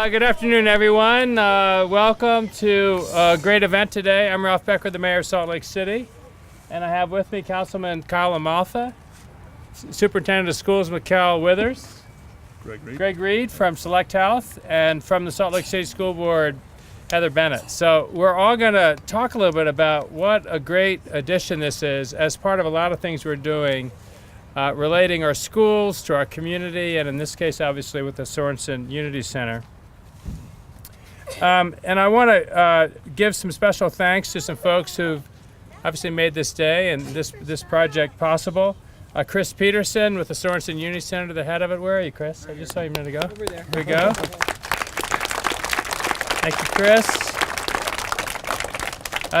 Good afternoon, everyone. Welcome to a great event today. I'm Ralph Becker, the Mayor of Salt Lake City, and I have with me Councilman Kyle LaMalfa, Superintendent of Schools McKell Withers, Greg Reid from SelectHealth, and from the Salt Lake City School Board, Heather Bennett. So we're all going to talk a little bit about what a great addition this is as part of a lot of things we're doing relating our schools to our community, and in this case, obviously, with the Sorenson Unity Center. And I want to give some special thanks to some folks who've obviously made this day and this project possible. Chris Peterson with the Sorenson Unity Center, the head of it. Where are you, Chris? I just saw you a minute ago. Over there. Here we go. Thank you, Chris.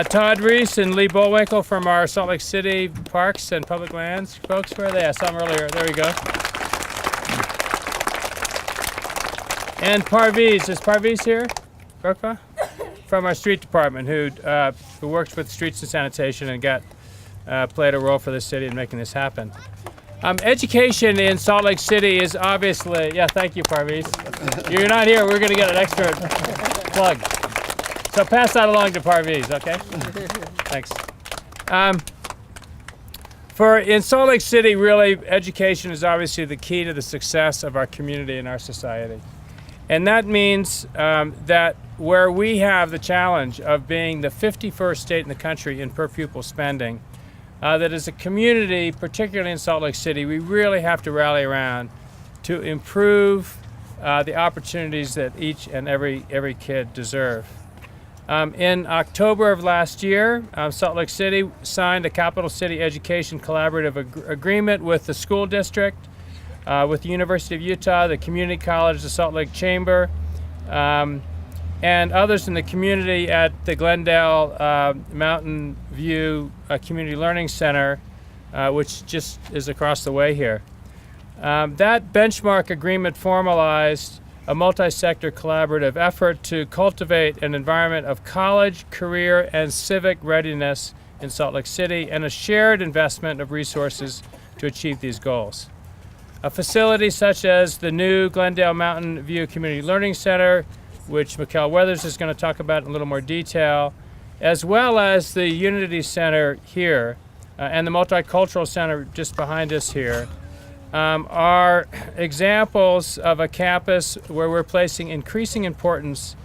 Todd Reese and Lee Bullwinkle from our Salt Lake City Parks and Public Lands folks. Where are they? I saw them earlier. There we go. And Parviz. Is Parviz here? Burkva? From our street department, who worked with streets and sanitation and played a role for the city in making this happen. Education in Salt Lake City is obviously, thank you, Parviz. You're not here, we're going to get an extra plug. So pass that along to Parviz, okay? Thanks. In Salt Lake City, really, education is obviously the key to the success of our community and our society. And that means that where we have the challenge of being the 51st state in the country in per pupil spending, that as a community, particularly in Salt Lake City, we really have to rally around to improve the opportunities that each and every kid deserve. In October of last year, Salt Lake City signed a Capital City Education Collaborative Agreement with the school district, with the University of Utah, the Community College, the Salt Lake Chamber, and others in the community at the Glendale Mountain View Community Learning Center, which just is across the way here. That benchmark agreement formalized a multi-sector collaborative effort to cultivate an environment of college, career, and civic readiness in Salt Lake City, and a shared investment of resources to achieve these goals. A facility such as the new Glendale Mountain View Community Learning Center, which McKell Withers is going to talk about in a little more detail, as well as the Unity Center here, and the Multicultural Center just behind us here, are examples of a campus where we're placing increasing importance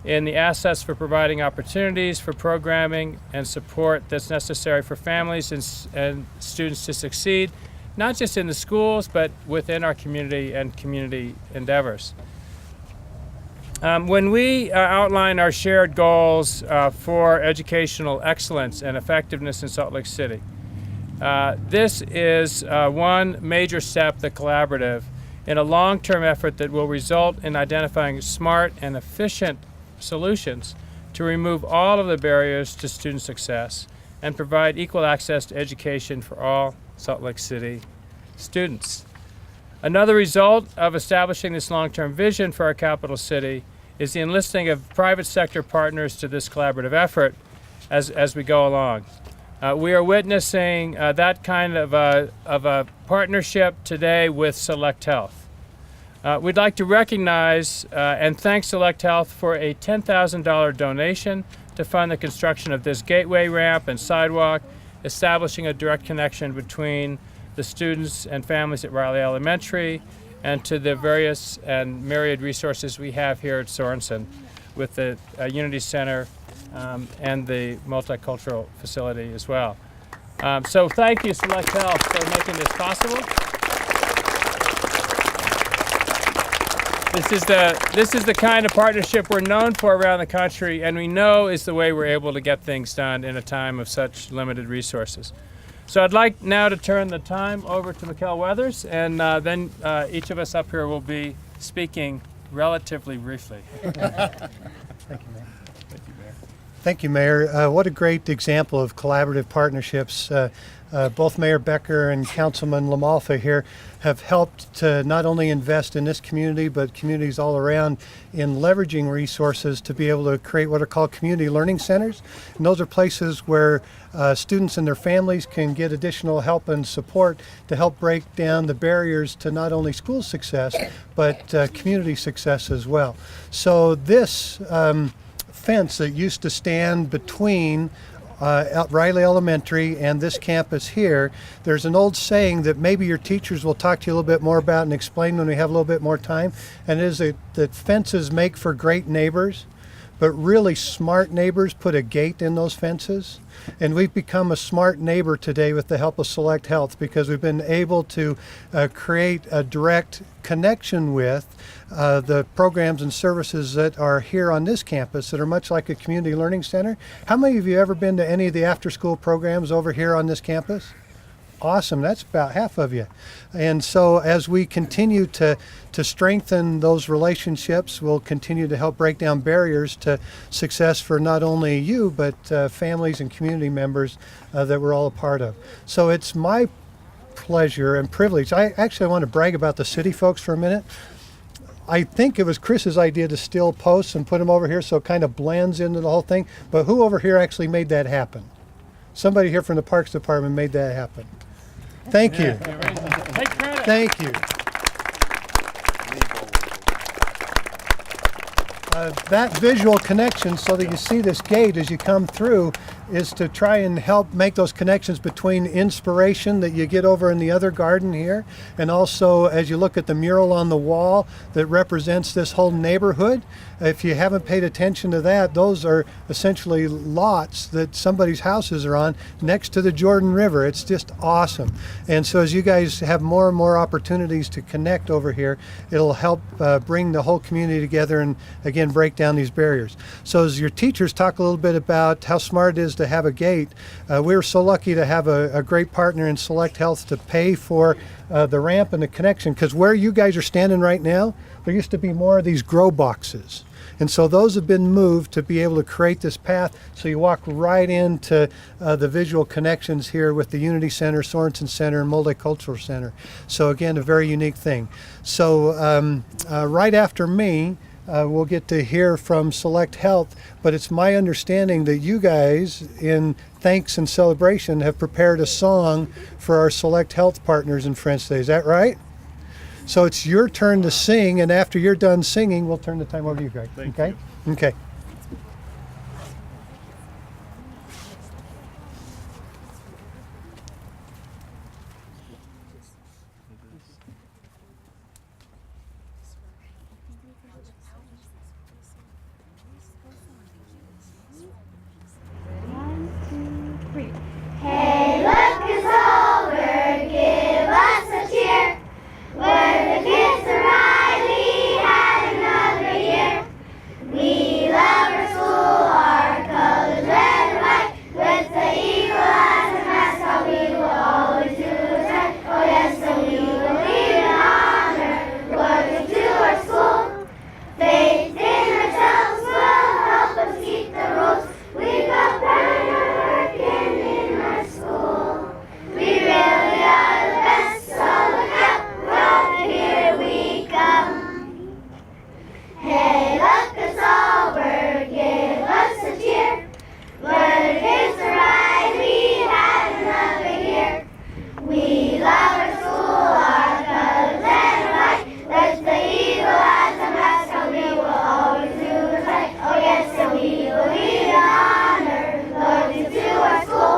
in the assets for providing opportunities for programming and support that's necessary for families and students to succeed, not just in the schools, but within our community and community endeavors. When we outline our shared goals for educational excellence and effectiveness in Salt Lake City, this is one major step, the collaborative, in a long-term effort that will result in identifying smart and efficient solutions to remove all of the barriers to student success and provide equal access to education for all Salt Lake City students. Another result of establishing this long-term vision for our capital city is the enlisting of private sector partners to this collaborative effort as we go along. We are witnessing that kind of a partnership today with SelectHealth. We'd like to recognize and thank SelectHealth for a $10,000 donation to fund the construction of this gateway ramp and sidewalk, establishing a direct connection between the students and families at Riley Elementary and to the various and myriad resources we have here at Sorenson with the Unity Center and the multicultural facility as well. So thank you, SelectHealth, for making this possible. This is the kind of partnership we're known for around the country, and we know is the way we're able to get things done in a time of such limited resources. So I'd like now to turn the time over to McKell Withers, and then each of us up here will be speaking relatively briefly. Thank you, Mayor. Thank you, Mayor. What a great example of collaborative partnerships. Both Mayor Becker and Councilman LaMalfa here have helped to not only invest in this community, but communities all around in leveraging resources to be able to create what are called community learning centers. And those are places where students and their families can get additional help and support to help break down the barriers to not only school success, but community success as well. So this fence that used to stand between Riley Elementary and this campus here, there's an old saying that maybe your teachers will talk to you a little bit more about and explain when we have a little bit more time, and it is that fences make for great neighbors, but really smart neighbors put a gate in those fences. And we've become a smart neighbor today with the help of SelectHealth, because we've been able to create a direct connection with the programs and services that are here on this campus that are much like a community learning center. How many of you ever been to any of the after-school programs over here on this campus? Awesome, that's about half of you. And so as we continue to strengthen those relationships, we'll continue to help break down barriers to success for not only you, but families and community members that we're all a part of. So it's my pleasure and privilege. I want to brag about the city folks for a minute. I think it was Chris's idea to steal posts and put them over here so it kind of blends into the whole thing. But who over here actually made that happen? Somebody here from the Parks Department made that happen. Thank you. Take credit. Thank you. That visual connection, so that you see this gate as you come through, is to try and help make those connections between inspiration that you get over in the other garden here, and also as you look at the mural on the wall that represents this whole neighborhood. If you haven't paid attention to that, those are essentially lots that somebody's houses are on next to the Jordan River. It's just awesome. And so as you guys have more and more opportunities to connect over here, it'll help bring the whole community together and again break down these barriers. So as your teachers talk a little bit about how smart it is to have a gate, we were so lucky to have a great partner in SelectHealth to pay for the ramp and the connection, because where you guys are standing right now, there used to be more of these grow boxes. And so those have been moved to be able to create this path, so you walk right into the visual connections here with the Unity Center, Sorenson Center, and Multicultural Center. So again, a very unique thing. So right after me, we'll get to hear from SelectHealth, but it's my understanding that you guys, in thanks and celebration, have prepared a song for our SelectHealth partners and friends today. Is that right? So it's your turn to sing, and after you're done singing, we'll turn the time over to you, Greg. Thank you. Okay. Hey, look who's over, give us a cheer. We're the kids of Riley, had another year. We love our school, our colors red and white. With the eagle eyes and mascot, we will always do what's right. Oh yes, and we will lead in honor, welcome to our school. Faith in ourselves will help us keep the rules. We've got better working in our school. We really are the best, so look out, right here we come. Hey, look us over, give us a cheer. We're the kids are right, we had another year. We love our school, our colors red and white. With the eagle eyes and mascot, we will always do what's right. Oh yes, and we will lead in honor, looking to our school.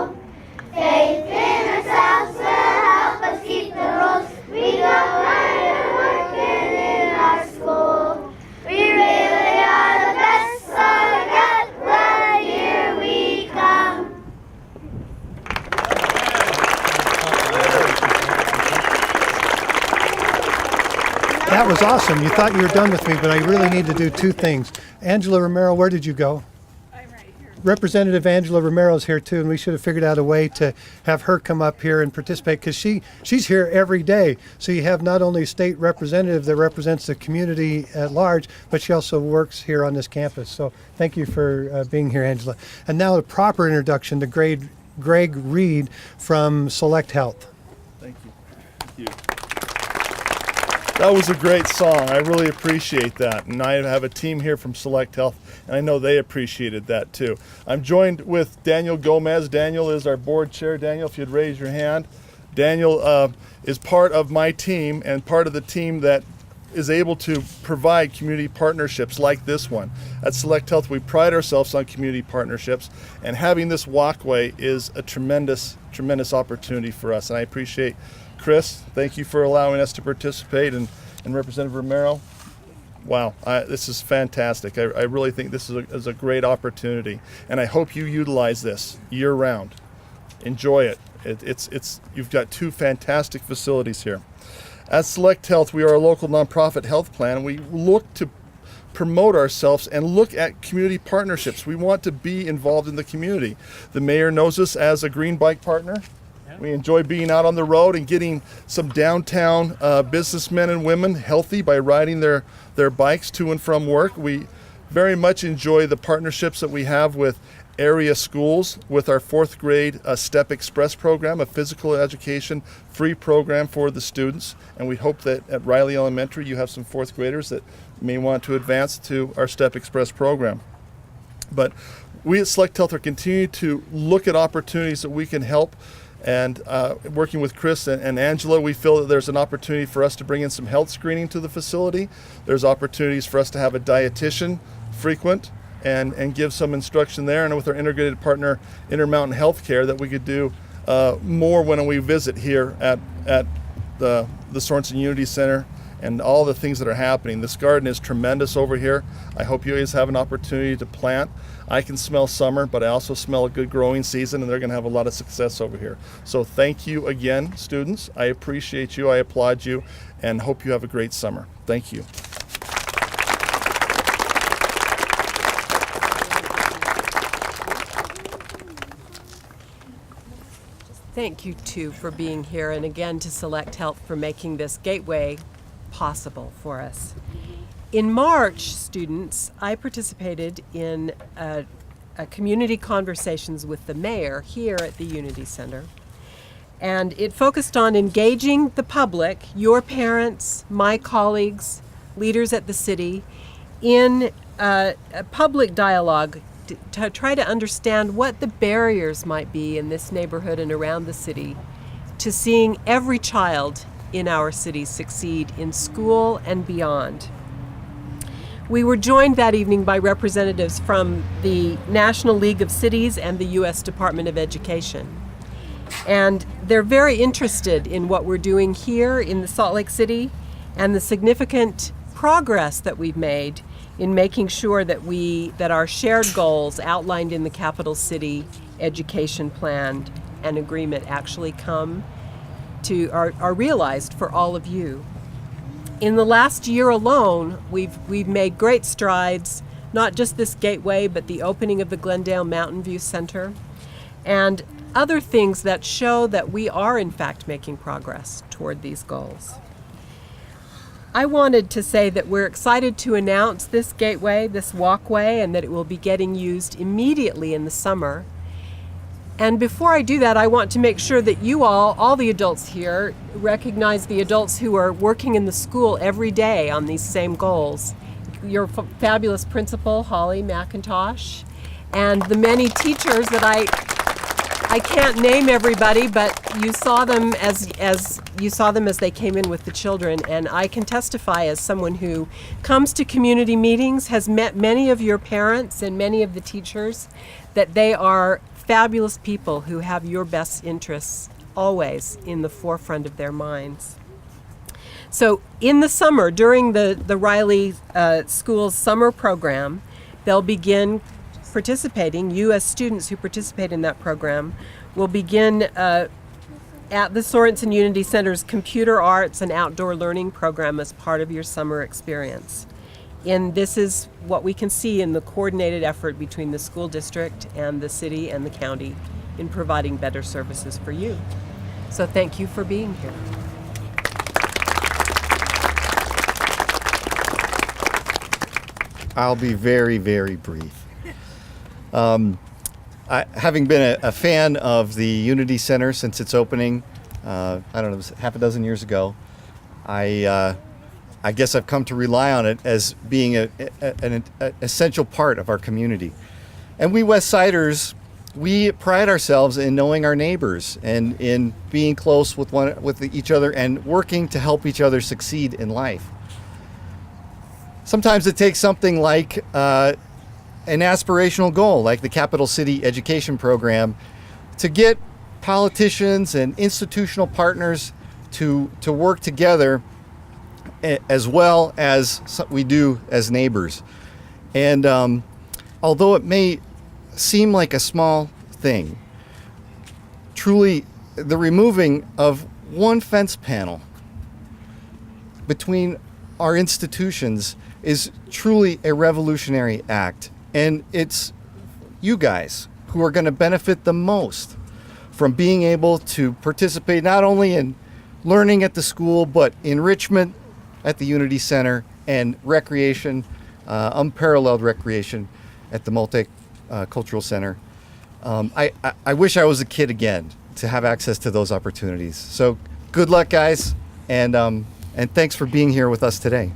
Faith in ourselves will help us keep the rules. We got learning working in our school. We really are the best, so look out, right here we come. That was awesome. You thought you were done with me, but I really need to do two things. Angela Romero, where did you go? I'm right here. Representative Angela Romero's here too, and we should have figured out a way to have her come up here and participate because she's here every day. So you have not only a state representative that represents the community at large, but she also works here on this campus. So thank you for being here, Angela. And now a proper introduction to Greg Reid from SelectHealth. Thank you. Thank you. That was a great song. I really appreciate that. And I have a team here from SelectHealth, and I know they appreciated that too. I'm joined with Daniel Gomez. Daniel is our board chair. Daniel, if you'd raise your hand. Daniel is part of my team and part of the team that is able to provide community partnerships like this one. At SelectHealth, we pride ourselves on community partnerships, and having this walkway is a tremendous, tremendous opportunity for us. And I appreciate Chris, thank you for allowing us to participate, and Representative Romero. Wow, this is fantastic. I really think this is a great opportunity, and I hope you utilize this year-round. Enjoy it. You've got two fantastic facilities here. At SelectHealth, we are a local nonprofit health plan, and we look to promote ourselves and look at community partnerships. We want to be involved in the community. The mayor knows us as a green bike partner. We enjoy being out on the road and getting some downtown businessmen and women healthy by riding their bikes to and from work. We very much enjoy the partnerships that we have with area schools, with our 4th grade Step Express program, a physical education free program for the students. And we hope that at Riley Elementary you have some 4th graders that may want to advance to our Step Express program. But we at SelectHealth are continuing to look at opportunities that we can help. And working with Chris and Angela, we feel that there's an opportunity for us to bring in some health screening to the facility. There's opportunities for us to have a dietitian frequent and give some instruction there. And with our integrated partner, Intermountain Healthcare, that we could do more when we visit here at the Sorenson Unity Center and all the things that are happening. This garden is tremendous over here. I hope you guys have an opportunity to plant. I can smell summer, but I also smell a good growing season, and they're going to have a lot of success over here. So thank you again, students. I appreciate you. I applaud you, and hope you have a great summer. Thank you. Thank you, too, for being here, and again to SelectHealth for making this gateway possible for us. In March, students, I participated in a community conversations with the mayor here at the Unity Center. And it focused on engaging the public, your parents, my colleagues, leaders at the city, in a public dialogue to try to understand what the barriers might be in this neighborhood and around the city to seeing every child in our city succeed in school and beyond. We were joined that evening by representatives from the National League of Cities and the U.S. Department of Education. And they're very interested in what we're doing here in the Salt Lake City and the significant progress that we've made in making sure that our shared goals outlined in the Capital City Education Plan and Agreement actually are realized for all of you. In the last year alone, we've made great strides, not just this gateway, but the opening of the Glendale Mountain View Center and other things that show that we are in fact making progress toward these goals. I wanted to say that we're excited to announce this gateway, this walkway, and that it will be getting used immediately in the summer. And before I do that, I want to make sure that you all the adults here, recognize the adults who are working in the school every day on these same goals. Your fabulous principal, Holly McIntosh, and the many teachers that I can't name everybody, but you saw them as they came in with the children. And I can testify as someone who comes to community meetings, has met many of your parents and many of the teachers, that they are fabulous people who have your best interests always in the forefront of their minds. So in the summer, during the Riley School's summer program, they'll begin participating. You as students who participate in that program will begin at the Sorenson Unity Center's Computer Arts and Outdoor Learning program as part of your summer experience. And this is what we can see in the coordinated effort between the school district and the city and the county in providing better services for you. So thank you for being here. I'll be very, very brief. Having been a fan of the Unity Center since its opening, I don't know, it was half a dozen years ago, I guess I've come to rely on it as being an essential part of our community. And we West Siders, we pride ourselves in knowing our neighbors and in being close with each other and working to help each other succeed in life. Sometimes it takes something like an aspirational goal, like the Capital City Education Program, to get politicians and institutional partners to work together as well as we do as neighbors. And although it may seem like a small thing, truly the removing of one fence panel between our institutions is truly a revolutionary act. And it's you guys who are going to benefit the most from being able to participate not only in learning at the school, but enrichment at the Unity Center and recreation, unparalleled recreation at the Multicultural Center. I wish I was a kid again to have access to those opportunities. So good luck, guys, and thanks for being here with us today.